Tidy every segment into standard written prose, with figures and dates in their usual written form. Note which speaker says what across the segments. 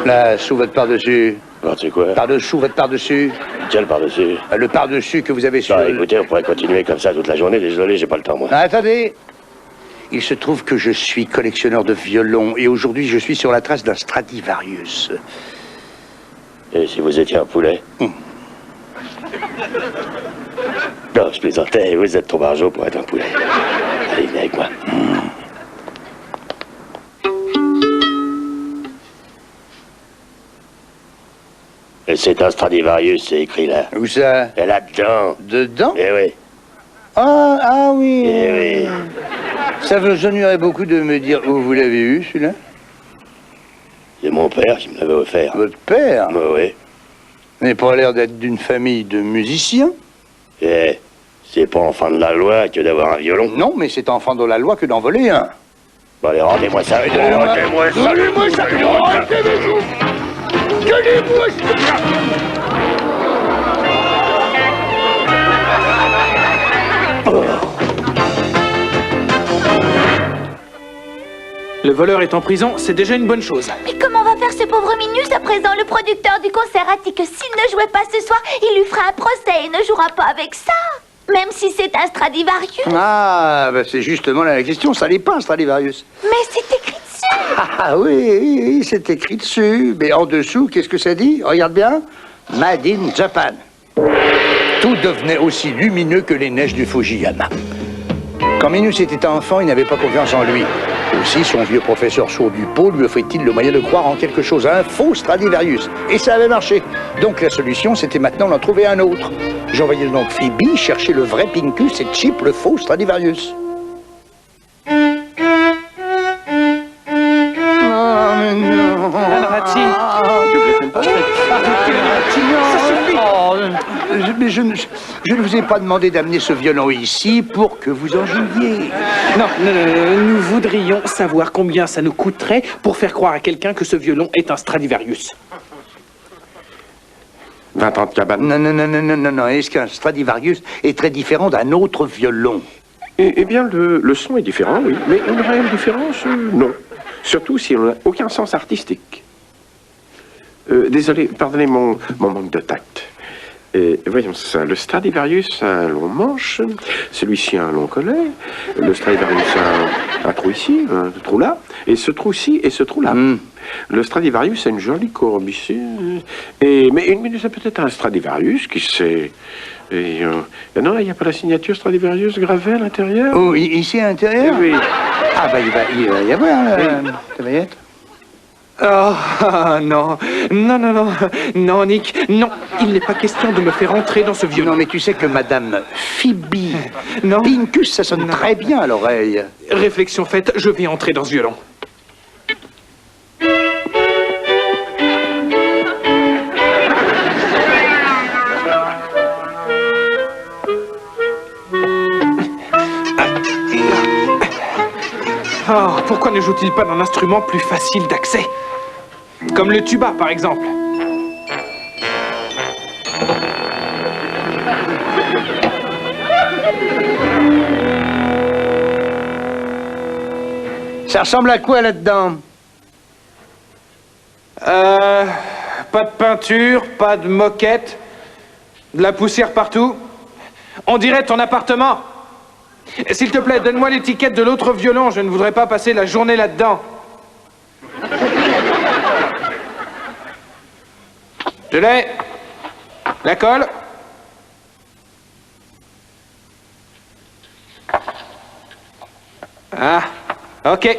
Speaker 1: Là, sous votre par-dessus.
Speaker 2: Par-dessus quoi?
Speaker 1: Par-dessous votre par-dessus.
Speaker 2: Quel par-dessus?
Speaker 1: Le par-dessus que vous avez sur...
Speaker 2: Bah, écoutez, on pourrait continuer comme ça toute la journée. Désolé, j'ai pas le temps, moi.
Speaker 1: Ah, attendez. Il se trouve que je suis collectionneur de violons et aujourd'hui, je suis sur la trace d'un Stradivarius.
Speaker 2: Et si vous étiez un poulet? Non, je plaisantais. Vous êtes trop barjot pour être un poulet. Allez, venez avec moi. Et c'est un Stradivarius, c'est écrit là.
Speaker 1: Où ça?
Speaker 2: Et là-dedans.
Speaker 1: Dedans?
Speaker 2: Eh oui.
Speaker 1: Ah oui.
Speaker 2: Eh oui.
Speaker 1: Ça vous ennuierait beaucoup de me dire où vous l'avez eu, celui-là?
Speaker 2: C'est mon père qui me l'avait offert.
Speaker 1: Votre père?
Speaker 2: Oui.
Speaker 1: Vous n'avez pas l'air d'être d'une famille de musiciens?
Speaker 2: Eh, c'est pas enfant de la loi que d'avoir un violon.
Speaker 1: Non, mais c'est enfant de la loi que d'en voler un.
Speaker 2: Bon, allez, rendez-moi ça. Rendez-moi ça.
Speaker 1: Donnez-moi ça. Donnez-moi ça.
Speaker 3: Le voleur est en prison, c'est déjà une bonne chose.
Speaker 4: Mais comment va faire ce pauvre Minus à présent? Le producteur du concert a dit que s'il ne jouait pas ce soir, il lui fera un procès et ne jouera pas avec ça. Même si c'est un Stradivarius.
Speaker 1: Ah, bah c'est justement la question, ça n'est pas un Stradivarius.
Speaker 4: Mais c'est écrit dessus.
Speaker 1: Ah oui, c'est écrit dessus. Mais en dessous, qu'est-ce que ça dit? Regarde bien. Made in Japan. Tout devenait aussi lumineux que les neiges du Fujiyama. Quand Minus était enfant, il n'avait pas confiance en lui. Aussi, son vieux professeur sourd du pot lui offrit-il le moyen de croire en quelque chose, un faux Stradivarius. Et ça avait marché. Donc la solution, c'était maintenant d'en trouver un autre. J'envoyais donc Phoebe chercher le vrai Pincus et Chip le faux Stradivarius. Mais je ne vous ai pas demandé d'amener ce violon ici pour que vous en jouiez.
Speaker 3: Non, nous voudrions savoir combien ça nous coûterait pour faire croire à quelqu'un que ce violon est un Stradivarius.
Speaker 5: 20 ans de cabane.
Speaker 1: Non. Est-ce qu'un Stradivarius est très différent d'un autre violon?
Speaker 5: Eh bien, le son est différent, oui. Mais une réelle différence, non. Surtout si on n'a aucun sens artistique. Désolé, pardonnez mon manque de tact. Voyons ça. Le Stradivarius a un long manche, celui-ci a un long collet, le Stradivarius a un trou ici, un trou là, et ce trou-ci et ce trou-là. Le Stradivarius a une jolie courbe ici. Mais une minute, c'est peut-être un Stradivarius qui sait... non, il n'y a pas la signature Stradivarius gravée à l'intérieur?
Speaker 1: Oh, ici à l'intérieur?
Speaker 5: Oui.
Speaker 1: Ah, bah, il va y avoir, là. Ça va y être.
Speaker 3: Oh, non, Nick, non, il n'est pas question de me faire entrer dans ce violon.
Speaker 1: Non, mais tu sais que Madame Phoebe,
Speaker 3: non.
Speaker 1: Pincus, ça sonne très bien à l'oreille.
Speaker 3: Réflexion faite, je vais entrer dans ce violon. Oh, pourquoi ne joue-t-il pas d'un instrument plus facile d'accès? Comme le tuba, par exemple.
Speaker 1: Ça ressemble à quoi, là-dedans?
Speaker 3: Pas de peinture, pas de moquette, de la poussière partout. On dirait ton appartement. S'il te plaît, donne-moi l'étiquette de l'autre violon, je ne voudrais pas passer la journée là-dedans. Je l'ai. La colle. Ah, ok.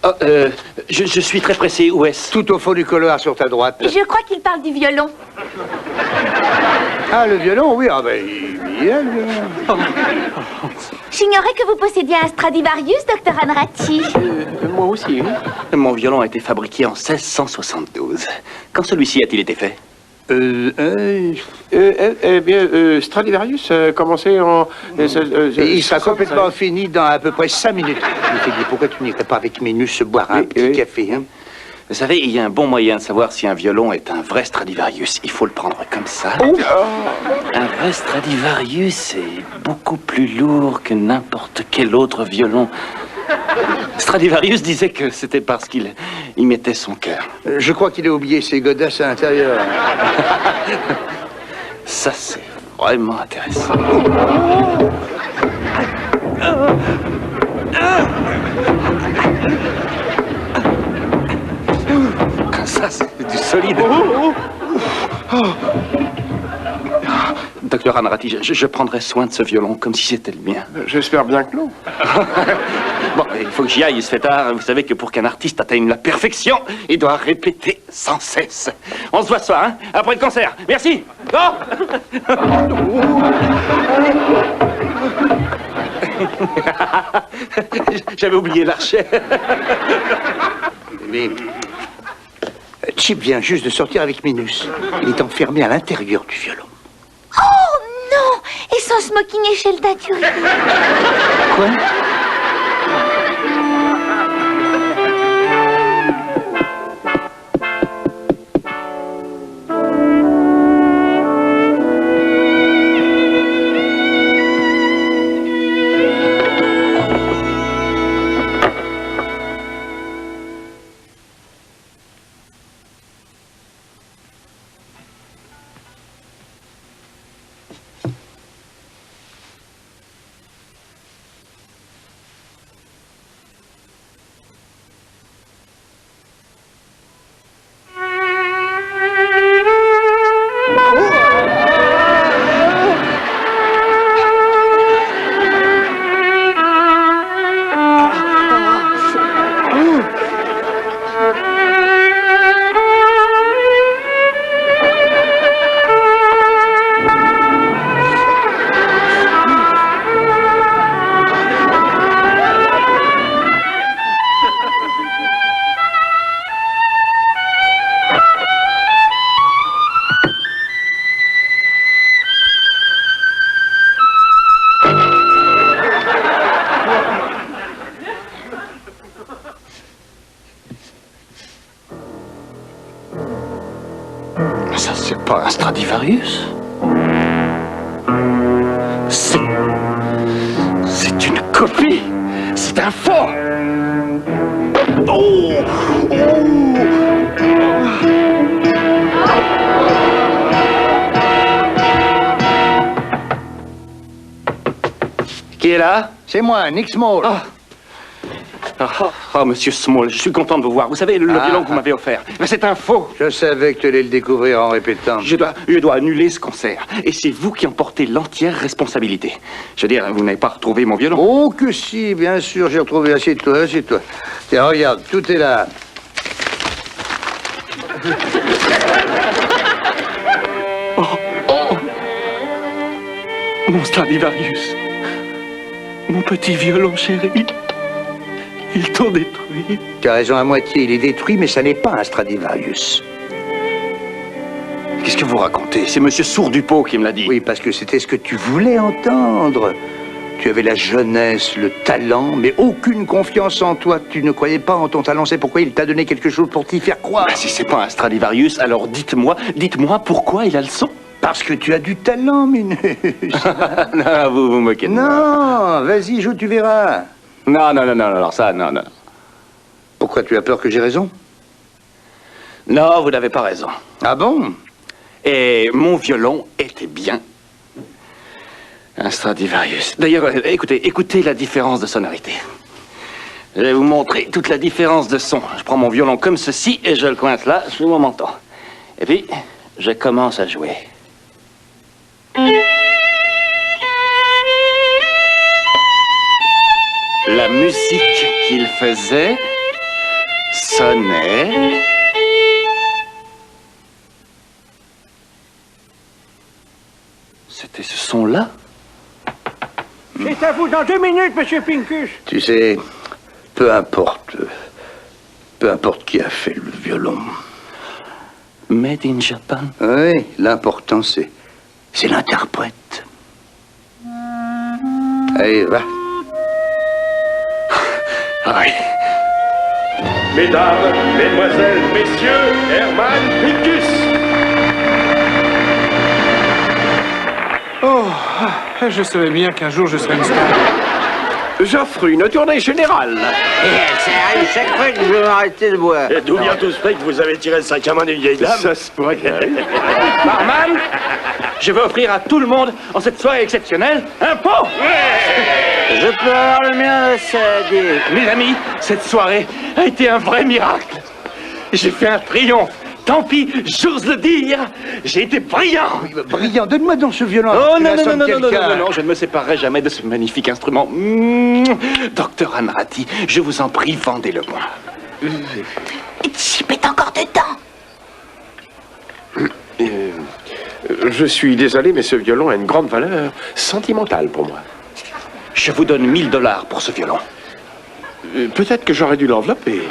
Speaker 2: Oh, je suis très pressé. Où est-ce?
Speaker 1: Tout au fond du couloir sur ta droite.
Speaker 4: Je crois qu'il parle du violon.
Speaker 1: Ah, le violon, oui. Ah, ben, il y a le violon.
Speaker 4: J'ignorais que vous possédiez un Stradivarius, docteur Hanratty.
Speaker 2: Moi aussi, oui. Mon violon a été fabriqué en 1672. Quand celui-ci a-t-il été fait?
Speaker 5: Stradivarius a commencé en...
Speaker 1: il sera complètement fini dans à peu près 5 minutes. Philippe, pourquoi tu n'irais pas avec Minus boire un petit café, hein?
Speaker 2: Vous savez, il y a un bon moyen de savoir si un violon est un vrai Stradivarius. Il faut le prendre comme ça. Un vrai Stradivarius est beaucoup plus lourd que n'importe quel autre violon. Stradivarius disait que c'était parce qu'il y mettait son cœur.
Speaker 1: Je crois qu'il a oublié ses godasses à l'intérieur.
Speaker 2: Ça, c'est vraiment intéressant. Ça, c'est du solide. Docteur Hanratty, je prendrai soin de ce violon comme si c'était le mien.
Speaker 5: J'espère bien que non.
Speaker 2: Bon, il faut que j'y aille, il se fait tard. Vous savez que pour qu'un artiste atteigne la perfection, il doit répéter sans cesse. On se voit ce soir, hein, après le concert. Merci. Oh J'avais oublié l'archet.
Speaker 1: Mais Chip vient juste de sortir avec Minus. Il est enfermé à l'intérieur du violon.
Speaker 4: Oh non! Et son smoking échelle teinturier.
Speaker 1: Quoi?
Speaker 2: Ça, c'est pas un Stradivarius. C'est une copie. C'est un faux. Oh! Qui est là?
Speaker 1: C'est moi, Nick Small.
Speaker 2: Oh, monsieur Small, je suis content de vous voir. Vous savez, le violon que vous m'avez offert, mais c'est un faux.
Speaker 1: Je savais que tu allais le découvrir en répétant.
Speaker 2: Je dois annuler ce concert. Et c'est vous qui en portez l'entière responsabilité. Je veux dire, vous n'avez pas retrouvé mon violon.
Speaker 1: Oh que si, bien sûr, j'ai retrouvé. Assieds-toi, assieds-toi. Tiens, regarde, tout est là.
Speaker 2: Mon Stradivarius. Mon petit violon chéri. Ils t'ont détruit.
Speaker 1: Tu as raison à moitié, il est détruit, mais ça n'est pas un Stradivarius.
Speaker 2: Qu'est-ce que vous racontez? C'est monsieur Sourdupeau qui me l'a dit.
Speaker 1: Oui, parce que c'était ce que tu voulais entendre. Tu avais la jeunesse, le talent, mais aucune confiance en toi. Tu ne croyais pas en ton talent, c'est pourquoi il t'a donné quelque chose pour t'y faire croire.
Speaker 2: Si c'est pas un Stradivarius, alors dites-moi pourquoi il a le son.
Speaker 1: Parce que tu as du talent, Minus.
Speaker 2: Non, vous moquez de moi.
Speaker 1: Non, vas-y, joue, tu verras.
Speaker 2: Non, alors ça, non.
Speaker 1: Pourquoi tu as peur que j'ai raison?
Speaker 2: Non, vous n'avez pas raison.
Speaker 1: Ah bon?
Speaker 2: Et mon violon était bien un Stradivarius. D'ailleurs, écoutez la différence de sonorité. Je vais vous montrer toute la différence de son. Je prends mon violon comme ceci et je le coince là, sous mon menton. Et puis, je commence à jouer. La musique qu'il faisait sonnait... C'était ce son-là?
Speaker 6: C'est à vous dans 2 minutes, monsieur Pincus.
Speaker 1: Tu sais, peu importe qui a fait le violon.
Speaker 2: Made in Japan?
Speaker 1: Oui, l'important c'est l'interprète. Allez, va.
Speaker 2: Ah oui.
Speaker 5: Mesdames, mesdemoiselles, messieurs, Herman Pictus.
Speaker 3: Oh, je savais bien qu'un jour je serais une star.
Speaker 5: J'offre une tournée générale.
Speaker 6: C'est à chaque fois que je vais m'arrêter de boire.
Speaker 7: Et d'où vient tout ce fait que vous avez tiré le sac à main d'une vieille dame?
Speaker 5: Ça se pourrait.
Speaker 2: Barman, je veux offrir à tout le monde, en cette soirée exceptionnelle, un pot.
Speaker 6: Je peux avoir le mien, ça dit.
Speaker 2: Mes amis, cette soirée a été un vrai miracle. J'ai fait un triomphe. Tant pis, j'ose le dire, j'ai été brillant.
Speaker 1: Brillant, donne-moi donc ce violon.
Speaker 2: Oh
Speaker 1: Tu
Speaker 2: non,
Speaker 1: la
Speaker 2: non,
Speaker 1: sonnes
Speaker 2: non, non, non,
Speaker 1: quelqu'un.
Speaker 2: non, non, je ne me séparerai jamais de ce magnifique instrument. Docteur Anrati, je vous en prie, vendez-le-moi.
Speaker 4: Chip est encore dedans.
Speaker 5: Je suis désolé, mais ce violon a une grande valeur sentimentale pour moi.
Speaker 2: Je vous donne 1000 $ pour ce violon.
Speaker 5: Peut-être que j'aurais dû l'envelopper.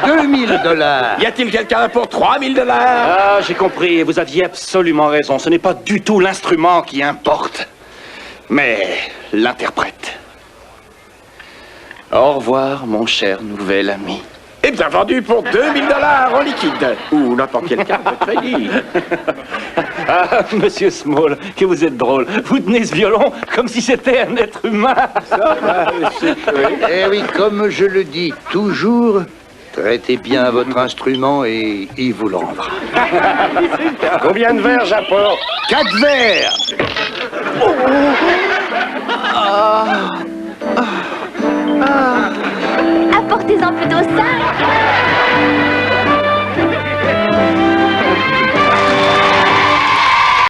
Speaker 1: 2000 $.
Speaker 7: Y a-t-il quelqu'un pour 3000 $?
Speaker 2: Ah, j'ai compris, vous aviez absolument raison. Ce n'est pas du tout l'instrument qui importe, mais l'interprète. Au revoir, mon cher nouvel ami.
Speaker 5: Eh bien, vendu pour 2000 $ en liquide. Ou n'importe quelle carte de crédit.
Speaker 2: Ah, monsieur Small, que vous êtes drôle. Vous tenez ce violon comme si c'était un être humain.
Speaker 1: Eh oui, comme je le dis toujours, traitez bien votre instrument et il vous le rendra.
Speaker 7: Combien de verres j'apporte?
Speaker 1: 4 verres.
Speaker 4: Apportez-en plutôt 5.